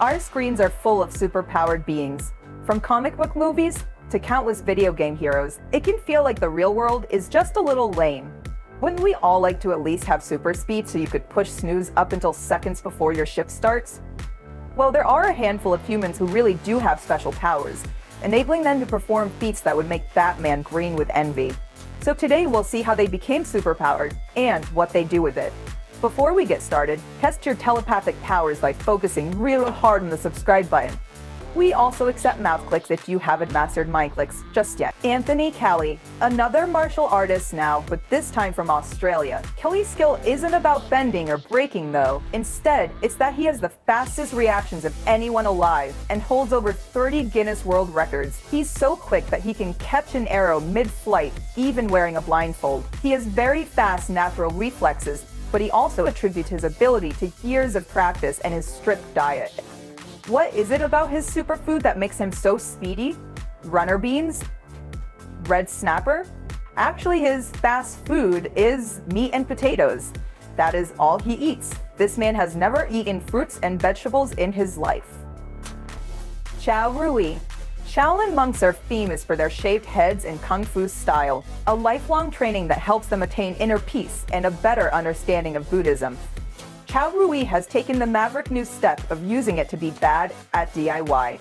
Our screens are full of superpowered beings. From comic book movies to countless video game heroes, it can feel like the real world is just a little lame. Wouldn't we all like to at least have super speed so you could push snooze up until seconds before your shift starts? Well, there are a handful of humans who really do have special powers, enabling them to perform feats that would make Batman green with envy. So today we'll see how they became superpowered and what they do with it. Before we get started, test your telepathic powers by focusing real hard on the subscribe button. We also accept mouth clicks if you haven't mastered mind clicks just yet. Anthony Kelly, another martial artist now, but this time from Australia. Kelly's skill isn't about bending or breaking though. Instead, it's that he has the fastest reactions of anyone alive and holds over 30 Guinness World Records. He's so quick that he can catch an arrow mid-flight, even wearing a blindfold. He has very fast natural reflexes, but he also attributes his ability to years of practice and his strict diet. What is it about his superfood that makes him so speedy? Runner beans? Red snapper? Actually, his fast food is meat and potatoes. That is all he eats. This man has never eaten fruits and vegetables in his life. Chow Rui. Shaolin monks are famous for their shaved heads and kung fu style, a lifelong training that helps them attain inner peace and a better understanding of Buddhism. Chow Rui has taken the maverick new step of using it to be bad at DIY.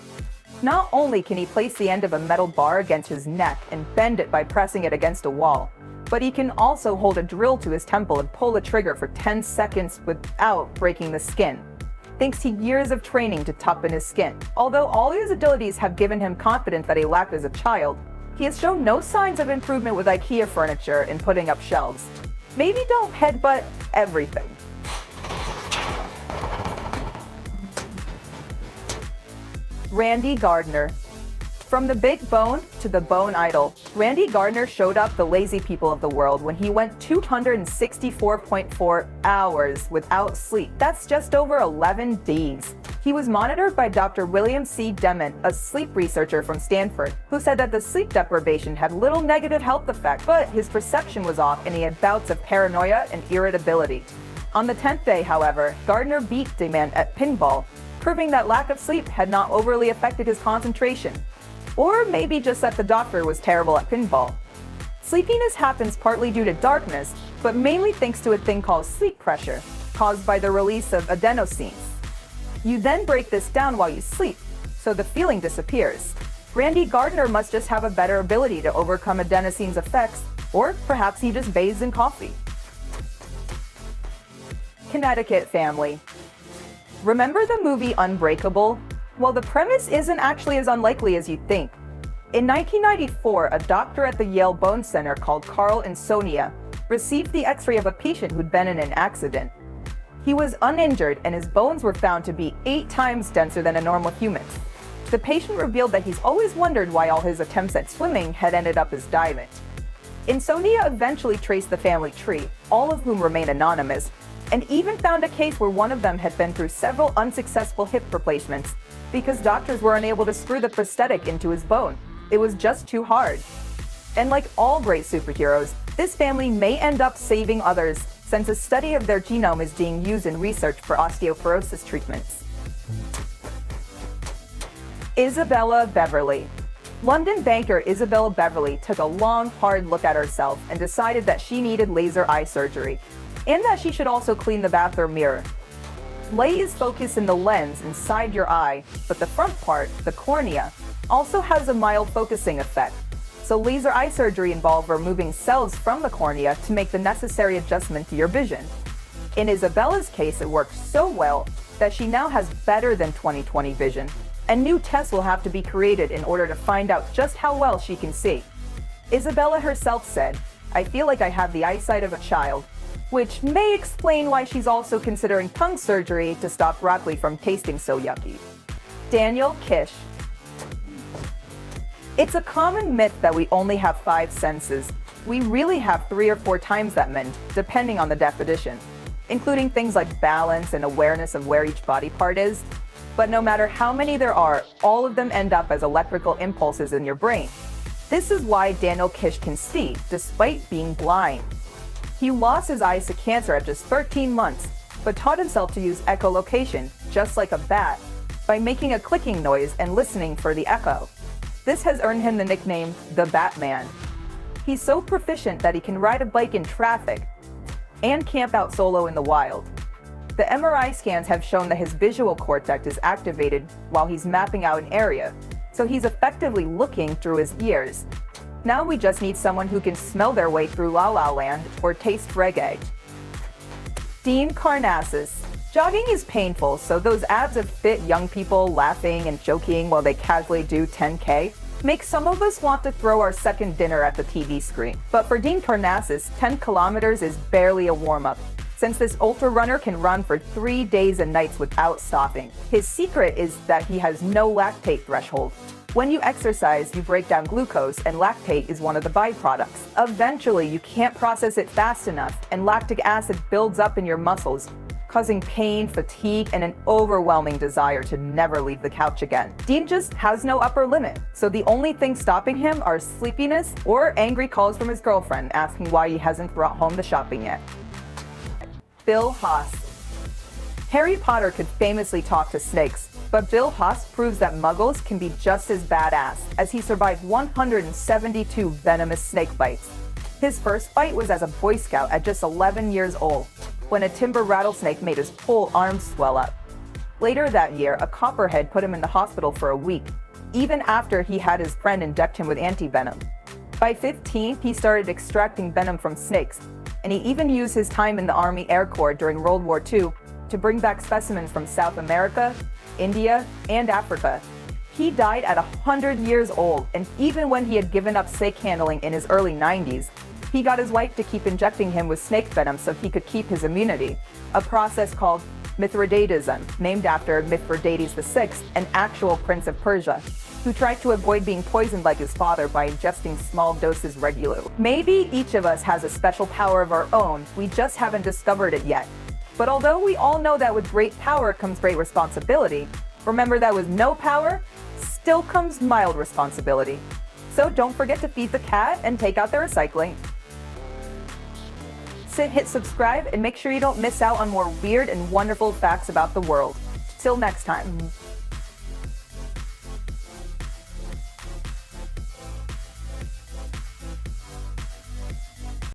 Not only can he place the end of a metal bar against his neck and bend it by pressing it against a wall, but he can also hold a drill to his temple and pull the trigger for 10 seconds without breaking the skin, thanks to years of training to toughen his skin. Although all his abilities have given him confidence that he lacked as a child, he has shown no signs of improvement with IKEA furniture and putting up shelves. Maybe don't headbutt everything. Randy Gardner. From the big bone to the bone idol, Randy Gardner showed up the lazy people of the world when he went 264.4 hours without sleep. That's just over 11 days. He was monitored by Dr. William C. Dement, a sleep researcher from Stanford, who said that the sleep deprivation had little negative health effect, but his perception was off and he had bouts of paranoia and irritability. On the 10th day, however, Gardner beat Dement at pinball, proving that lack of sleep had not overly affected his concentration. Or maybe just that the doctor was terrible at pinball. Sleepiness happens partly due to darkness, but mainly thanks to a thing called sleep pressure, caused by the release of adenosines. You then break this down while you sleep, so the feeling disappears. Randy Gardner must just have a better ability to overcome adenosines' effects, or perhaps he just bathes in coffee. Connecticut family. Remember the movie Unbreakable? Well, the premise isn't actually as unlikely as you'd think. In 1994, a doctor at the Yale Bone Center called Carl Insonia received the x-ray of a patient who'd been in an accident. He was uninjured and his bones were found to be 8 times denser than a normal human's. The patient revealed that he's always wondered why all his attempts at swimming had ended up as diving. Insonia eventually traced the family tree, all of whom remain anonymous, and even found a case where one of them had been through several unsuccessful hip replacements because doctors were unable to screw the prosthetic into his bone. It was just too hard. And like all great superheroes, this family may end up saving others since a study of their genome is being used in research for osteoporosis treatments. Isabella Beverly. London banker Isabella Beverly took a long, hard look at herself and decided that she needed laser eye surgery, and that she should also clean the bathroom mirror. Light is focused in the lens inside your eye, but the front part, the cornea, also has a mild focusing effect. So laser eye surgery involved removing cells from the cornea to make the necessary adjustment to your vision. In Isabella's case, it worked so well that she now has better than 20/20 vision, and new tests will have to be created in order to find out just how well she can see. Isabella herself said, "I feel like I have the eyesight of a child," which may explain why she's also considering tongue surgery to stop broccoli from tasting so yucky. Daniel Kish. It's a common myth that we only have 5 senses. We really have 3 or 4 times that many, depending on the definition, including things like balance and awareness of where each body part is. But no matter how many there are, all of them end up as electrical impulses in your brain. This is why Daniel Kish can see, despite being blind. He lost his eyes to cancer at just 13 months, but taught himself to use echolocation, just like a bat. by making a clicking noise and listening for the echo. This has earned him the nickname the Batman. He's so proficient that he can ride a bike in traffic and camp out solo in the wild. The MRI scans have shown that his visual cortex is activated while he's mapping out an area, so he's effectively looking through his ears. Now we just need someone who can smell their way through La La Land or taste reggae. Dean Karnassus. Jogging is painful, so those abs of fit young people laughing and joking while they casually do 10K make some of us want to throw our second dinner at the TV screen. But for Dean Karnassus, 10 kilometers is barely a warm-up, since this ultra runner can run for 3 days and nights without stopping. His secret is that he has no lactate threshold. When you exercise, you break down glucose, and lactate is one of the byproducts. Eventually, you can't process it fast enough, and lactic acid builds up in your muscles, causing pain, fatigue, and an overwhelming desire to never leave the couch again. Dean just has no upper limit, so the only things stopping him are sleepiness or angry calls from his girlfriend asking why he hasn't brought home the shopping yet. Bill Haas. Harry Potter could famously talk to snakes, but Bill Haas proves that muggles can be just as badass, as he survived 172 venomous snake bites. His first bite was as a Boy Scout at just 11 years old, when a timber rattlesnake made his whole arm swell up. Later that year, a copperhead put him in the hospital for a week, even after he had his friend inject him with anti-venom. By 15, he started extracting venom from snakes, and he even used his time in the Army Air Corps during World War II to bring back specimens from South America, India, and Africa. He died at 100 years old, and even when he had given up snake handling in his early 90s, he got his wife to keep injecting him with snake venom so he could keep his immunity, a process called Mithridatism, named after Mithridates VI, an actual prince of Persia, who tried to avoid being poisoned like his father by ingesting small doses regularly. Maybe each of us has a special power of our own, we just haven't discovered it yet. But although we all know that with great power comes great responsibility, remember that with no power, still comes mild responsibility. So don't forget to feed the cat and take out the recycling. Hit subscribe and make sure you don't miss out on more weird and wonderful facts about the world. Till next time.